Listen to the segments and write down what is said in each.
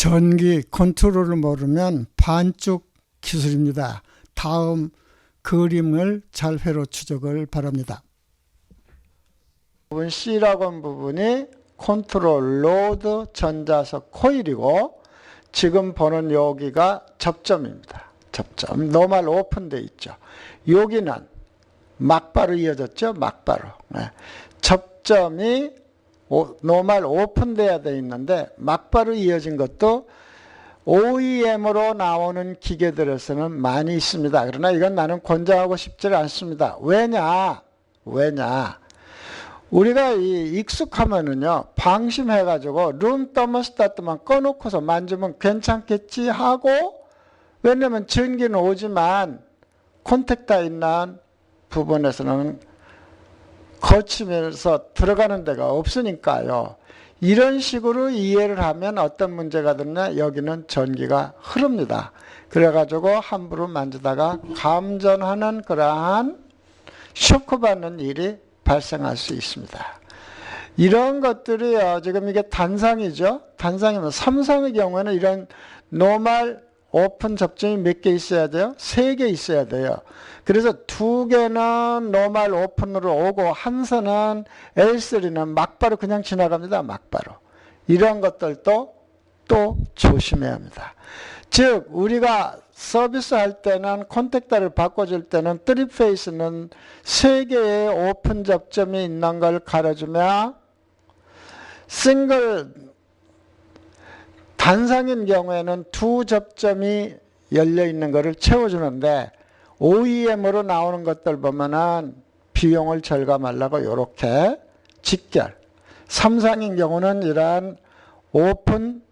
전기 컨트롤을 모르면 반쪽 기술입니다. 다음 그림을 잘 회로 추적을 바랍니다. 부분 C라고 하는 부분이 컨트롤 로드 전자석 코일이고 지금 보는 여기가 접점입니다. 접점. 노멀 오픈되어 있죠. 여기는 막바로 이어졌죠. 막바로. 네. 접점이 노멀 오픈되어야 되어 있는데 막바로 이어진 것도 OEM으로 나오는 기계들에서는 많이 있습니다. 그러나 이건 나는 권장하고 싶지 않습니다. 왜냐? 우리가 익숙하면은요, 방심해가지고 룸 더머스타트만 꺼놓고서 만지면 괜찮겠지 하고, 왜냐면 전기는 오지만 콘택터 있는 부분에서는 거치면서 들어가는 데가 없으니까요. 이런 식으로 이해를 하면 어떤 문제가 되냐, 여기는 전기가 흐릅니다. 그래가지고 함부로 만지다가 감전하는 그러한 쇼크 받는 일이 발생할 수 있습니다. 이런 것들이요, 지금 이게 단상이죠. 단상이면 삼성의 경우에는 이런 노멀 오픈 접점이 몇 개 있어야 돼요? 3개 있어야 돼요. 그래서 2개는 노멀 오픈으로 오고 한 선은 L3는 막바로 그냥 지나갑니다. 막바로. 이런 것들도 또 조심해야 합니다. 즉 우리가 서비스할 때는 콘택터를 바꿔줄 때는 3페이스는 3개의 오픈 접점이 있는 걸 가려주며 싱글 단상인 경우에는 2 접점이 열려있는 것을 채워주는데 OEM으로 나오는 것들 보면은 비용을 절감하려고 이렇게 직결. 삼상인 경우는 이러한 오픈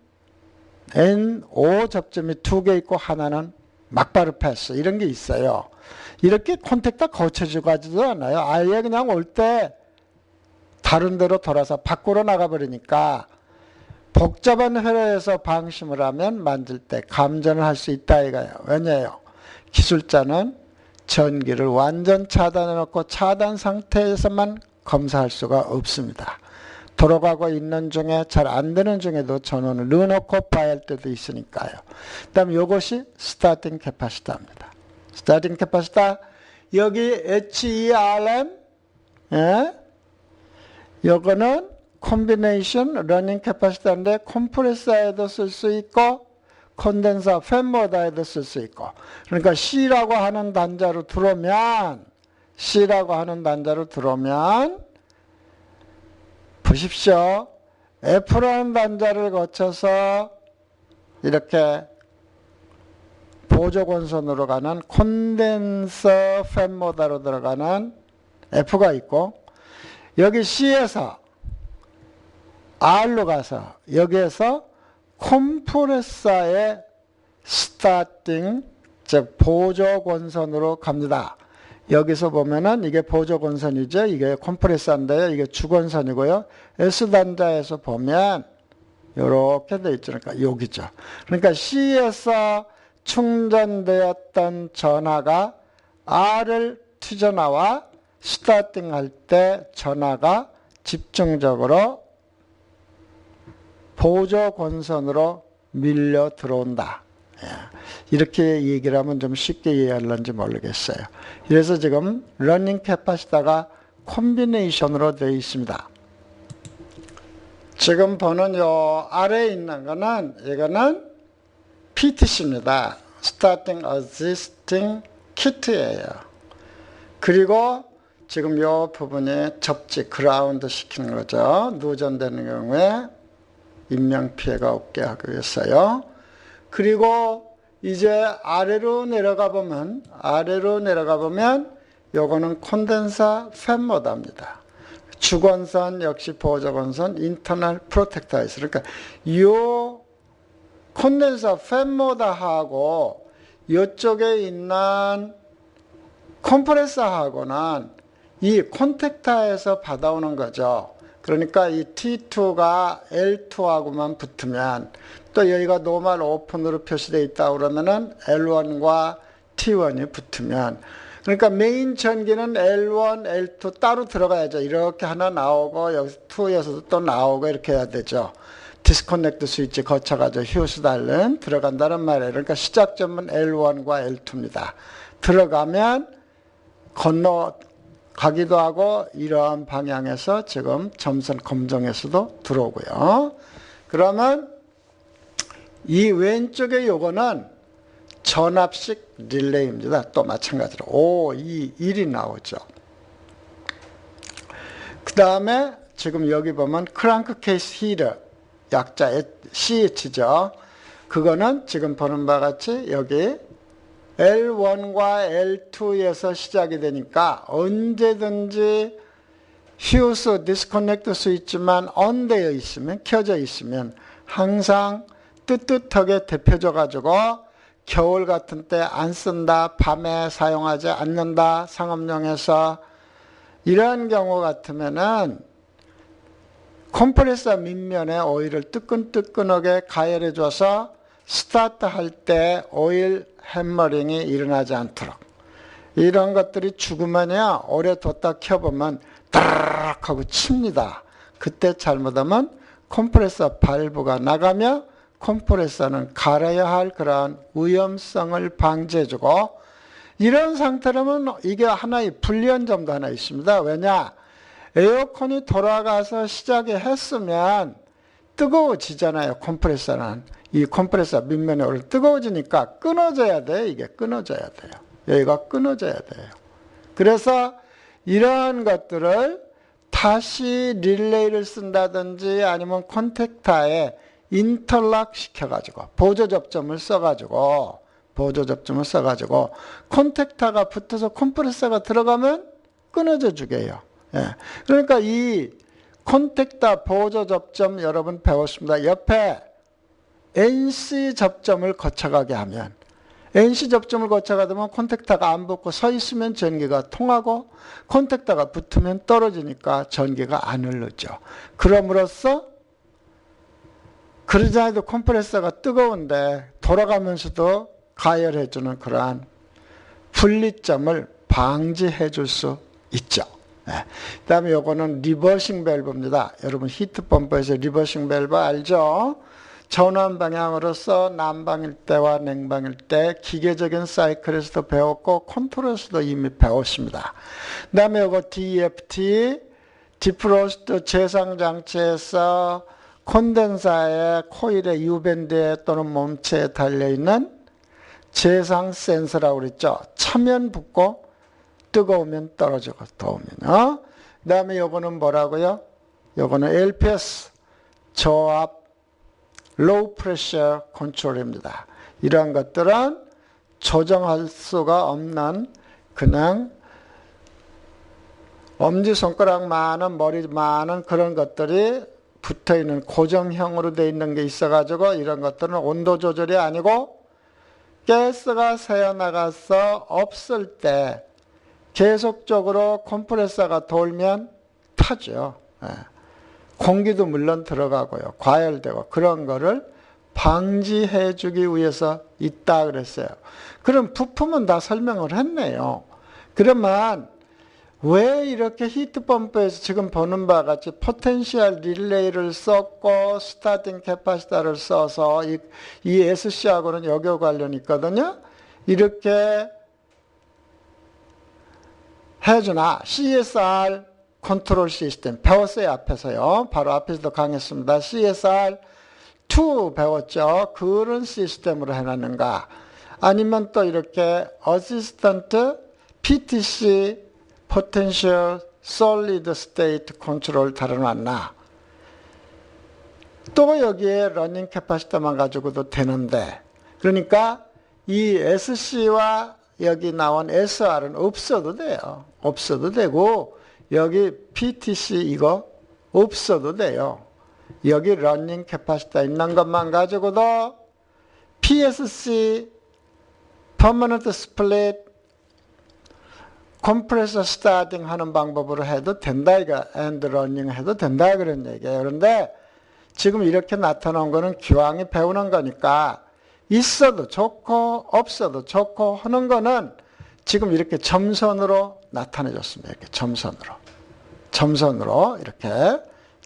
N5 접점이 2개 있고 하나는 막바로 패스 이런 게 있어요. 이렇게 콘택터 거쳐주고 하지도 않아요. 아예 그냥 올 때 다른 데로 돌아서 밖으로 나가버리니까 복잡한 회로에서 방심을 하면 만질 때 감전을 할 수 있다 이거예요. 왜냐해요? 기술자는 전기를 완전 차단해 놓고 차단 상태에서만 검사할 수가 없습니다. 돌아가고 있는 중에 잘 안 되는 중에도 전원을 넣어놓고 봐야 할 때도 있으니까요. 그 다음에 이것이 스타팅 캐파시터입니다. 스타팅 캐파시터 여기 HERM 요거는 콤비네이션 러닝 캐파시터인데 컴프레서에도 쓸 수 있고 콘덴서 팬 모터에도 쓸 수 있고 그러니까 C라고 하는 단자로 들어오면 보십시오. F라는 단자를 거쳐서 이렇게 보조건선으로 가는 콘덴서 팬 모터로 들어가는 F가 있고 여기 C에서 R로 가서 여기에서 컴프레서의 스타팅 즉 보조건선으로 갑니다. 여기서 보면은 이게 보조건선이죠. 이게 컴프레서인데요. 이게 주건선이고요. S단자에서 보면 이렇게 돼 있죠. 그러니까 여기죠. 그러니까 C에서 충전되었던 전하가 R을 튀어나와 스타팅할 때 전하가 집중적으로 보조건선으로 밀려 들어온다. 이렇게 얘기를 하면 좀 쉽게 이해하려는지 모르겠어요. 그래서 지금 러닝 캐파시터가 콤비네이션으로 되어 있습니다. 지금 보는 요 아래에 있는 거는 이거는 PTC입니다. Starting Existing Kit예요. 그리고 지금 요 부분에 접지 그라운드 시키는 거죠. 누전되는 경우에 인명피해가 없게 하기 위해서요. 그리고 이제 아래로 내려가 보면 요거는 콘덴서 팬 모터입니다. 주건선 역시 보조건선 인터널 프로텍터에서 그러니까 요 콘덴서 팬 모터하고 이쪽에 있는 컴프레서하고는 이 콘택터에서 받아오는 거죠. 그러니까 이 T2가 L2하고만 붙으면 또 여기가 노멀 오픈으로 표시되어 있다 그러면은 L1과 T1이 붙으면 그러니까 메인 전기는 L1, L2 따로 들어가야죠. 이렇게 하나 나오고 여기서 2에서도 또 나오고 이렇게 해야 되죠. 디스커넥트 스위치 거쳐가지고 휴스 달른 들어간다는 말이에요. 그러니까 시작점은 L1과 L2입니다. 들어가면 건너가기도 하고 이러한 방향에서 지금 점선 검정에서도 들어오고요. 그러면 이 왼쪽에 요거는 전압식 릴레이입니다. 또 마찬가지로 5, 2, 1이 나오죠. 그 다음에 지금 여기 보면 크랑크 케이스 히터 약자 CH죠. 그거는 지금 보는 바와 같이 여기 L1과 L2에서 시작이 되니까 언제든지 휴스 디스커넥트 스위치만 ON되어 있으면, 켜져 있으면 항상 뜨뜻하게 데펴져 가지고 겨울 같은 때 안 쓴다, 밤에 사용하지 않는다, 상업용에서 이런 경우 같으면은 컴프레서 밑면에 오일을 뜨끈뜨끈하게 가열해 줘서 스타트 할 때 오일 해머링이 일어나지 않도록, 이런 것들이 죽으면요 오래 뒀다 켜보면 따르륵 하고 칩니다. 그때 잘못하면 컴프레서 발브가 나가며 컴프레서는 갈아야 할 그러한 위험성을 방지해주고, 이런 상태라면 이게 하나의 불리한 점도 하나 있습니다. 왜냐? 에어컨이 돌아가서 시작이 했으면 뜨거워지잖아요. 컴프레서는. 이 컴프레서 밑면에 오래 뜨거워지니까 끊어져야 돼요. 이게 끊어져야 돼요. 여기가 끊어져야 돼요. 그래서 이러한 것들을 다시 릴레이를 쓴다든지 아니면 콘택터에 인터락 시켜가지고 보조 접점을 써가지고 콘택터가 붙어서 컴프레서가 들어가면 끊어져 주게 해요. 예. 그러니까 이 콘택터 보조 접점 여러분 배웠습니다. 옆에 NC 접점을 거쳐가게 하면, NC 접점을 거쳐가다 보면 콘택터가 안 붙고 서 있으면 전기가 통하고 콘택터가 붙으면 떨어지니까 전기가 안 흐르죠. 그럼으로써 그러지 않아도 컴프레서가 뜨거운데 돌아가면서도 가열해주는 그러한 분리점을 방지해 줄 수 있죠. 네. 그 다음에 요거는 리버싱 밸브입니다. 여러분 히트펌프에서 리버싱 밸브 알죠? 전원 방향으로서 난방일 때와 냉방일 때 기계적인 사이클에서도 배웠고 컨트롤에서도 이미 배웠습니다. 그 다음에 요거 DFT, 디프로스트 제상장치에서 콘덴사의 코일의 유밴드에 또는 몸체에 달려있는 제상 센서라고 그랬죠. 차면 붙고 뜨거우면 떨어지고 더우면. 그 다음에 요거는 뭐라고요? 요거는 LPS 저압 로우 프레셔 컨트롤입니다. 이러한 것들은 조정할 수가 없는 그냥 엄지손가락만한 머리만한 그런 것들이 붙어있는 고정형으로 되어 있는 게 있어가지고 이런 것들은 온도 조절이 아니고 가스가 새어나가서 없을 때 계속적으로 컴프레서가 돌면 타죠. 공기도 물론 들어가고요. 과열되고 그런 거를 방지해 주기 위해서 있다 그랬어요. 그럼 부품은 다 설명을 했네요. 그러면 왜 이렇게 히트펌프에서 지금 보는 바와 같이 포텐셜 릴레이를 썼고 스타팅 캐파시터를 써서 이 SC하고는 여기와 관련이 있거든요. 이렇게 해주나 CSR 컨트롤 시스템 배웠어요. 앞에서요. 바로 앞에서도 강했습니다. CSR2 배웠죠. 그런 시스템으로 해놨는가, 아니면 또 이렇게 어시스턴트 PTC Potential Solid State Control 다뤄놨나. 또 여기에 러닝 캐파시터만 가지고도 되는데, 그러니까 이 SC와 여기 나온 SR은 없어도 돼요. 없어도 되고 여기 PTC 이거 없어도 돼요. 여기 러닝 캐파시터 있는 것만 가지고도 PSC Permanent Split 컴프레서 스타팅 하는 방법으로 해도 된다, 이거. 엔드 러닝 해도 된다, 그런 얘기예요. 그런데 지금 이렇게 나타난 거는 기왕이 배우는 거니까 있어도 좋고 없어도 좋고 하는 거는 지금 이렇게 점선으로 나타내줬습니다. 이렇게 점선으로 이렇게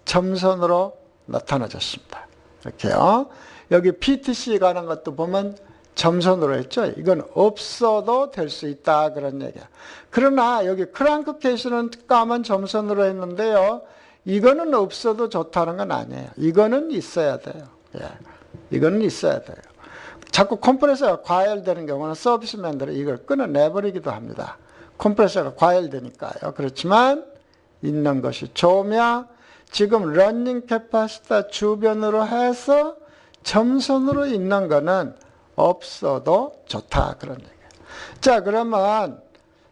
점선으로 나타내줬습니다. 이렇게요. 여기 PTC 가는 것도 보면 점선으로 했죠. 이건 없어도 될 수 있다 그런 얘기야. 그러나 여기 크랑크 케이스는 까만 점선으로 했는데요. 이거는 없어도 좋다는 건 아니에요. 이거는 있어야 돼요. 예. 이거는 있어야 돼요. 자꾸 컴프레서가 과열되는 경우는 서비스맨들은 이걸 끊어내버리기도 합니다. 컴프레서가 과열되니까요. 그렇지만 있는 것이 좋으며 지금 러닝 캐파시터 주변으로 해서 점선으로 있는 거는 없어도 좋다 그런 얘기예요. 자, 그러면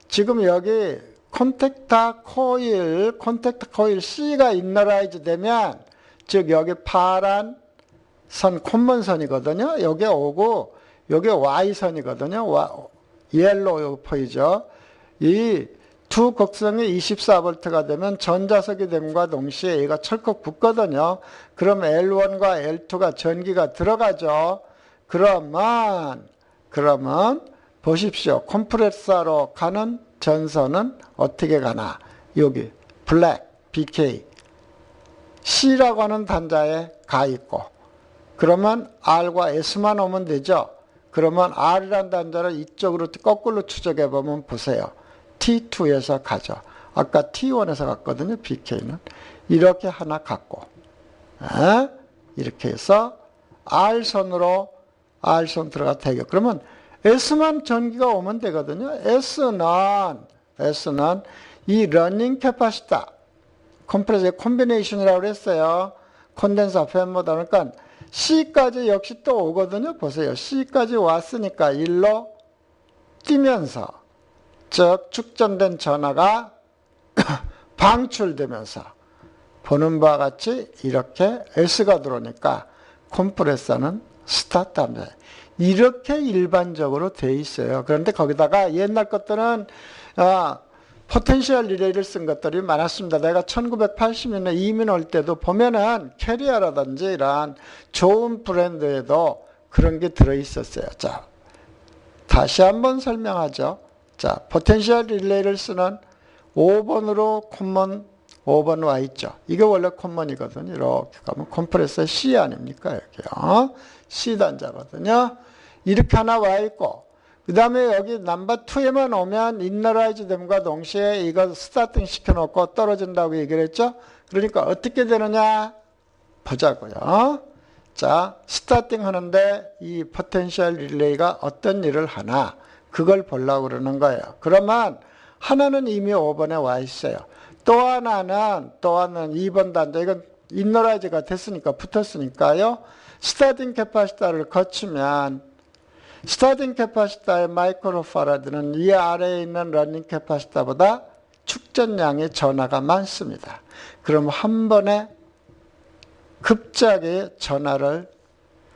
지금 여기 콘택터 코일 C가 인너라이즈 되면 즉 여기 파란 선 콤먼선이거든요. 여기 오고 여기 Y선이거든요. 옐로우 보이죠? 이 두 곡선이 24V가 되면 전자석이 됨과 동시에 얘가 철컥 붙거든요. 그럼 L1과 L2가 전기가 들어가죠. 그러면 보십시오. 컴프레서로 가는 전선은 어떻게 가나? 여기 블랙 BK C라고 하는 단자에 가 있고 그러면 R과 S만 오면 되죠. 그러면 R이라는 단자를 이쪽으로 거꾸로 추적해 보면 보세요. T2에서 가죠. 아까 T1에서 갔거든요. BK는. 이렇게 하나 갔고 이렇게 해서 R선 들어가 되게. 그러면 S만 전기가 오면 되거든요. S는 이 러닝 캐파시터 컴프레서의 콤비네이션이라고 그랬어요. 콘덴서 팬모드. 그러니까 C까지 역시 또 오거든요. 보세요. C까지 왔으니까 일로 뛰면서 즉 축전된 전하가 방출되면서 보는 바와 같이 이렇게 S가 들어오니까 컴프레서는 스타트합니다. 이렇게 일반적으로 돼 있어요. 그런데 거기다가 옛날 것들은 포텐셜 리레이를 쓴 것들이 많았습니다. 내가 1980년에 이민 올 때도 보면은 캐리어라든지 이런 좋은 브랜드에도 그런 게 들어있었어요. 자, 다시 한번 설명하죠. 자, 포텐셜 릴레이를 쓰는 5번으로 콤먼 5번 와 있죠. 이게 원래 콤먼이거든요. 이렇게 가면 컴프레서 C 아닙니까? 여기요. C 단자거든요. 이렇게 하나 와 있고 그 다음에 여기 넘버 2에만 오면 인너라이즈 됨과 동시에 이거 스타팅 시켜놓고 떨어진다고 얘기를 했죠. 그러니까 어떻게 되느냐 보자고요. 자, 스타팅 하는데 이 포텐셜 릴레이가 어떤 일을 하나 그걸 보려고 그러는 거예요. 그러면 하나는 이미 5번에 와 있어요. 또 하나는 2번 단자. 이건 인너라이즈가 됐으니까 붙었으니까요. 스타팅 캐파시터를 거치면 스타팅 캐파시터의 마이크로파라드는 이 아래에 있는 러닝 캐파시터보다 축전량의 전하가 많습니다. 그럼 한 번에 급작의 전하를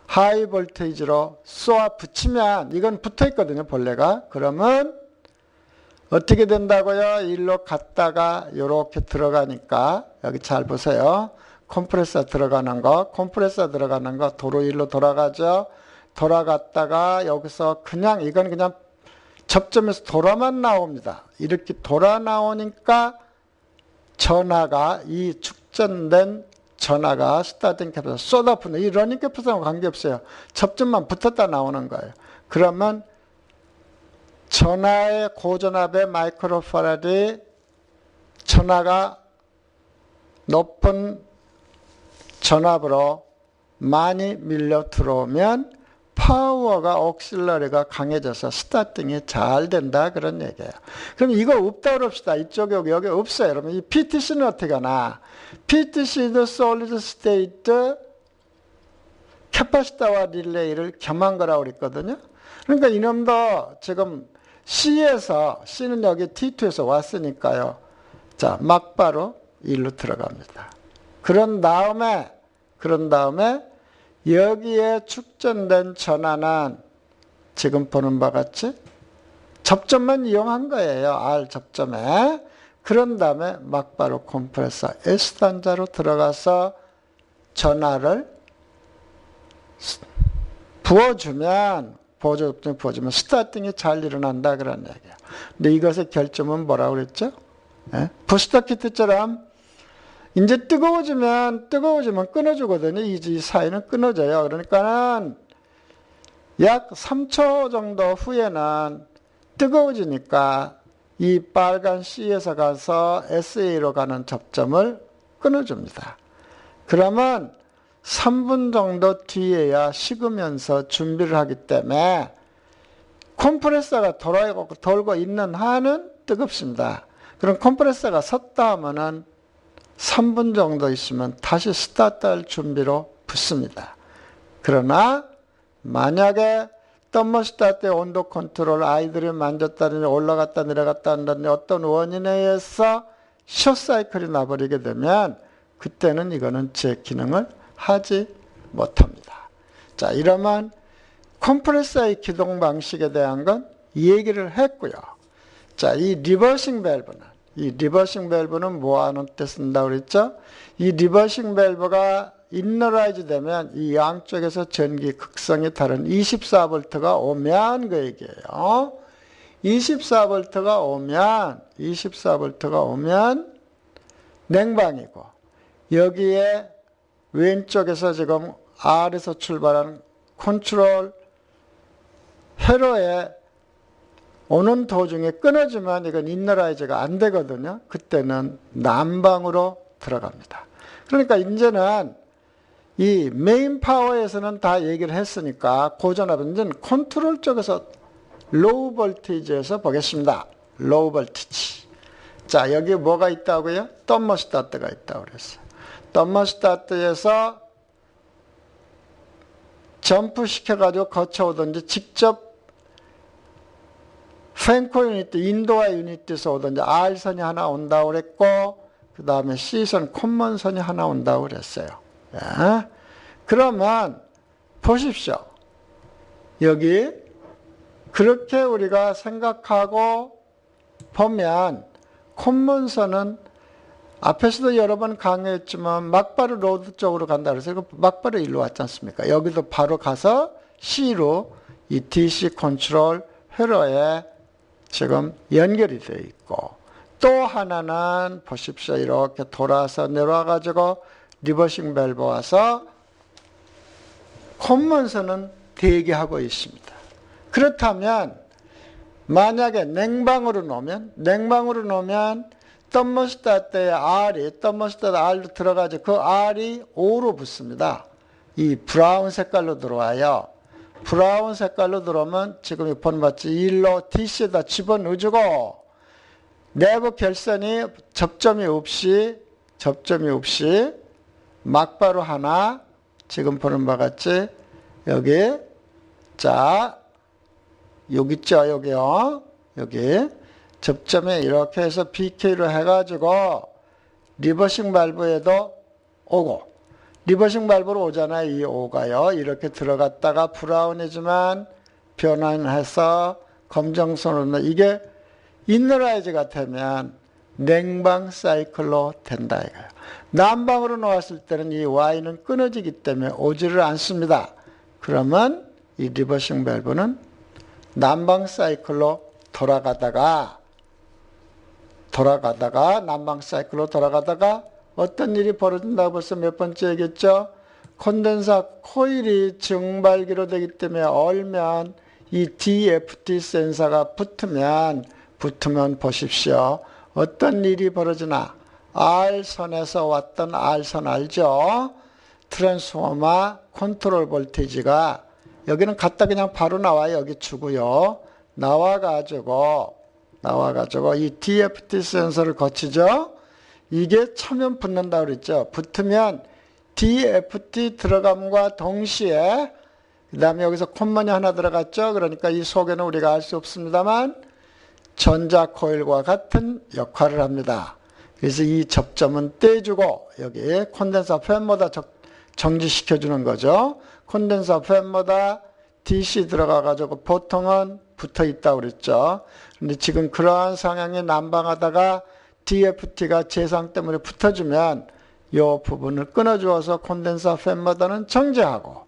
하이 볼테이지로 쏘아 붙이면 이건 붙어 있거든요. 본래가. 그러면 어떻게 된다고요? 일로 갔다가 이렇게 들어가니까 여기 잘 보세요. 컴프레서 들어가는 거 도로 일로 돌아가죠. 돌아갔다가 여기서 이건 그냥 접점에서 돌아만 나옵니다. 이렇게 돌아 나오니까 전하가 이 축전된 전하가 스타팅 캐파시터 쏟아붓는 이 러닝 캐파시터랑 관계없어요. 접점만 붙었다 나오는 거예요. 그러면 전하의 고전압의 마이크로파라드의 전하가 높은 전압으로 많이 밀려 들어오면 파워가 옥실러리가 강해져서 스타팅이 잘 된다 그런 얘기예요. 그럼 이거 없다 그럽시다. 이쪽에 여기 없어요. 여러분 이 PTC는 어떻게 하나? PTC도 솔리드 스테이트 캐파시터와 릴레이를 겸한 거라고 그랬거든요. 그러니까 이놈도 지금 C는 여기 T2에서 왔으니까요. 자, 막바로 일로 들어갑니다. 그런 다음에 여기에 축전된 전하는 지금 보는 바와 같이 접점만 이용한 거예요. R 접점에. 그런 다음에 막바로 컴프레서 S단자로 들어가서 전하를 부어주면 스타팅이 잘 일어난다 그런 얘기예요. 근데 이것의 결점은 뭐라고 그랬죠? 부스터 키트처럼 이제 뜨거워지면 끊어주거든요. 이 사이는 끊어져요. 그러니까는 약 3초 정도 후에는 뜨거워지니까 이 빨간 C에서 가서 SA로 가는 접점을 끊어줍니다. 그러면 3분 정도 뒤에야 식으면서 준비를 하기 때문에 컴프레서가 돌고 있는 한은 뜨겁습니다. 그럼 컴프레서가 섰다 하면은 3분 정도 있으면 다시 스타트할 준비로 붙습니다. 그러나 만약에 덤머스타트의 온도 컨트롤 아이들이 만졌다든지 올라갔다 내려갔다 한다든지 어떤 원인에 의해서 숏사이클이 나버리게 되면 그때는 이거는 제 기능을 하지 못합니다. 자, 이러면 컴프레서의 기동 방식에 대한 건 얘기를 했고요. 자, 이 리버싱 밸브는 뭐 하는 때 쓴다고 그랬죠? 이 리버싱 밸브가 인너라이즈 되면 이 양쪽에서 전기 극성이 다른 24V가 오면 그 얘기예요. 24V가 오면 냉방이고 여기에 왼쪽에서 지금 R에서 출발한 컨트롤 회로에 오는 도중에 끊어지면 이건 인너라이즈가 안 되거든요. 그때는 난방으로 들어갑니다. 그러니까 이제는 이 메인 파워에서는 다 얘기를 했으니까 고전압은 이제 컨트롤 쪽에서 로우 볼티지에서 보겠습니다. 로우 볼티지. 자, 여기 뭐가 있다고요? 덤머스타트가 있다고 그랬어요. 덤머스타트에서 점프 시켜가지고 거쳐오든지 직접 펜코 유니트, 인도화 유니트에서 오든지 R선이 하나 온다고 그랬고 그 다음에 C선, 콤먼선이 하나 온다고 그랬어요. 예. 그러면 보십시오. 여기 그렇게 우리가 생각하고 보면 콤먼선은 앞에서도 여러 번 강의했지만 막바로 로드 쪽으로 간다 그래서 막바로 일로 왔지 않습니까? 여기도 바로 가서 C로 이 DC 컨트롤 회로에 지금 연결이 되어 있고 또 하나는 보십시오. 이렇게 돌아서 내려와 가지고 리버싱 밸브 와서 콤먼선은 대기하고 있습니다. 그렇다면 만약에 냉방으로 놓으면 덤머스타트의 덤머스타트 R로 들어가죠. 그 R이 O로 붙습니다. 이 브라운 색깔로 들어와요. 브라운 색깔로 들어오면 지금 본 마치 1로 DC에다 집어넣어주고 내부 결선이 접점이 없이 막바로 하나 지금 보는 바 같이 여기 자 여기 있죠. 여기요. 여기 접점에 이렇게 해서 BK로 해가지고 리버싱 밸브에도 오고 리버싱 밸브로 오잖아요. 이 O가요. 이렇게 들어갔다가 브라운이지만 변환해서 검정선으로 이게 인너라이즈가 되면 냉방 사이클로 된다 이거예요. 난방으로 놓았을 때는 이 Y는 끊어지기 때문에 오지를 않습니다. 그러면 이 리버싱 밸브는 난방 사이클로 돌아가다가 난방 사이클로 돌아가다가 어떤 일이 벌어진다고 벌써 몇 번째 얘기했죠? 콘덴서 코일이 증발기로 되기 때문에 얼면 이 DFT 센서가 붙으면 보십시오. 어떤 일이 벌어지나 R선에서 왔던 R선 알죠? 트랜스포머 컨트롤 볼티지가 여기는 갔다 그냥 바로 나와요. 여기 주고요. 나와가지고 이 DFT 센서를 거치죠. 이게 차면 붙는다고 그랬죠. 붙으면 DFT 들어감과 동시에 그 다음에 여기서 콤먼이 하나 들어갔죠. 그러니까 이 속에는 우리가 알 수 없습니다만 전자 코일과 같은 역할을 합니다. 그래서 이 접점은 떼주고 여기 콘덴서 팬보다 정지시켜주는 거죠. 콘덴서 팬보다 DC 들어가가지고 보통은 붙어 있다고 그랬죠. 근데 지금 그러한 상황이 난방하다가 DFT가 재상 때문에 붙어주면 이 부분을 끊어주어서 콘덴서 팬보다는 정지하고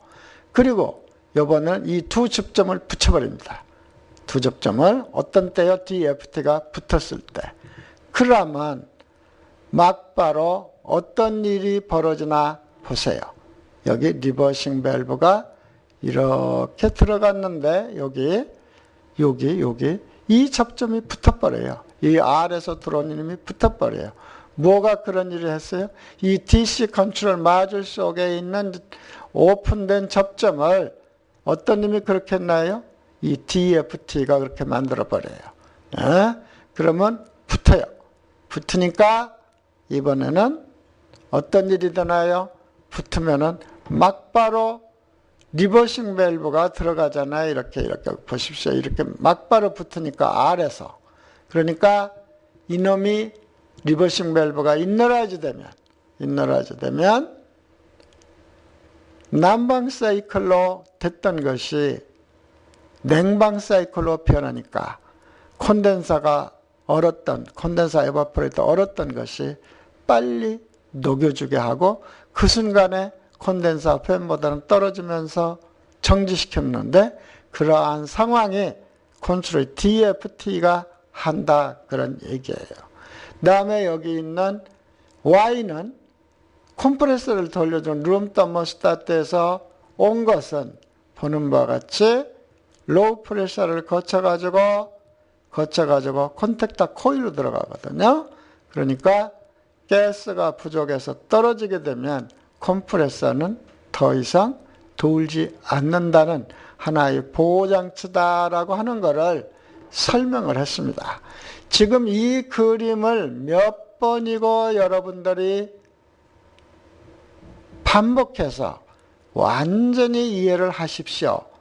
그리고 이번엔 이 두 접점을 붙여버립니다. 두 접점을 어떤 때요? DFT가 붙었을 때. 그러면 막바로 어떤 일이 벌어지나 보세요. 여기 리버싱 밸브가 이렇게 들어갔는데 여기 이 접점이 붙어버려요. 이 R에서 들어온 힘이 붙어버려요. 뭐가 그런 일을 했어요? 이 DC 컨트롤 마줄 속에 있는 오픈된 접점을 어떤 힘이 그렇게 했나요? 이 DFT가 그렇게 만들어버려요. 그러면 붙어요. 붙으니까 이번에는 어떤 일이 되나요? 붙으면은 막바로 리버싱 밸브가 들어가잖아요. 이렇게 보십시오. 이렇게 막바로 붙으니까 R에서. 그러니까 이놈이 리버싱 밸브가 인너라이즈 되면 난방 사이클로 됐던 것이 냉방 사이클로 변하니까 콘덴사 에바포레이터 얼었던 것이 빨리 녹여주게 하고 그 순간에 콘덴사 팬보다는 떨어지면서 정지시켰는데 그러한 상황이 컨트롤 DFT가 한다 그런 얘기예요. 그 다음에 여기 있는 Y는 컴프레서를 돌려준 룸 더머스타트에서 온 것은 보는 바와 같이 로우 프레셔를 거쳐가지고 콘택터 코일로 들어가거든요. 그러니까 가스가 부족해서 떨어지게 되면 컴프레서는 더 이상 돌지 않는다는 하나의 보호장치다라고 하는 것을 설명을 했습니다. 지금 이 그림을 몇 번이고 여러분들이 반복해서 완전히 이해를 하십시오.